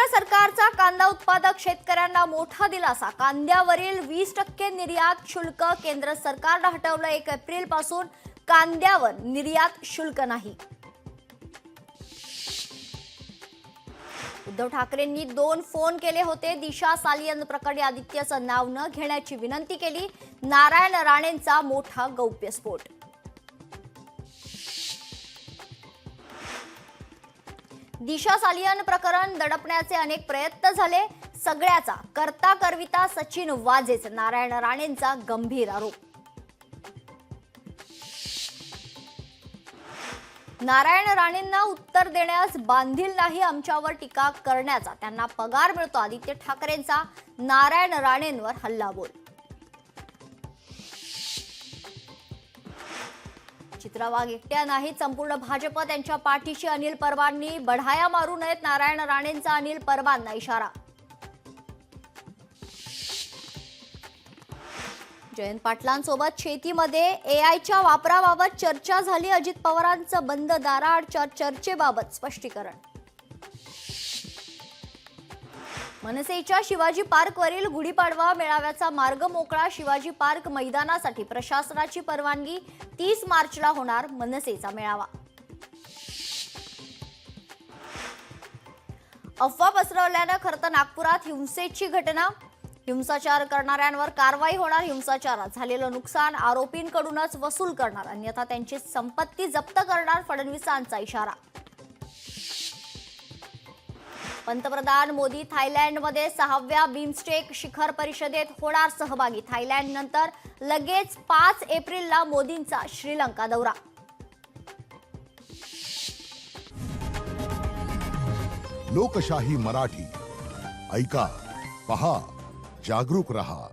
सरकारचा कांदा उत्पादक शेतकऱ्यांना मोठा दिलासा। कांद्यावरील 20% निर्यात शुल्क केंद्र सरकारने हटवलं। 1 एप्रिल पासून कांद्यावर निर्यात शुल्क नाही। उद्धव ठाकरेंनी 2 फोन केले होते। दिशा सालियन प्रकरणी आदित्यचं नाव न घेण्याची विनंती केली। नारायण राणेंचा मोठा गौप्यस्फोट। दिशा सालियन प्रकरण दडपण्याचे अनेक प्रयत्न झाले। सगळ्याचा करता करविता सचिन वाजेच, नारायण राणेंचा गंभीर आरोप। नारायण राणेंना उत्तर देण्यास बांधील नाही, आमच्यावर टीका करण्याचा त्यांना पगार मिळतो। आदित्य ठाकरेंचा नारायण राणेंवर हल्लाबोल। चित्रा वाघ एकट्या नाहीत, संपूर्ण भाजप त्यांच्या पाठीशी। अनिल परबांनी बढाया मारू नयेत, नारायण राणेंचा अनिल परबांना इशारा। जयंत पाटलांसोबत शेतीमध्ये एआयच्या वापराबाबत चर्चा झाली। अजित पवारांचं बंद दाराआडच्या चर्चेबाबत स्पष्टीकरण। मनसेच्या शिवाजी पार्कवरील गुढीपाडवा मेळाव्याचा मार्ग मोकळा। शिवाजी पार्क मैदानासाठी प्रशासनाची परवानगी। 30 मार्चला होणार मनसेचा मेळावा। अफवा पसरवल्यानं खरं तर नागपुरात हिंसेची घटना। हिंसाचार करणाऱ्यांवर कारवाई होणार। हिंसाचारात झालेलं नुकसान आरोपींकडूनच वसूल करणार, अन्यथा त्यांची संपत्ती जप्त करणार, फडणवीसांचा इशारा। पंतप्रधान मोदी थायलंडमध्ये 6व्या बिमस्टेक शिखर परिषदेत होणार सहभागी। थायलंड नंतर लगेच 5 एप्रिलला मोदींचा श्रीलंका दौरा। लोकशाही मराठी ऐका, पहा, जागरूक रहा।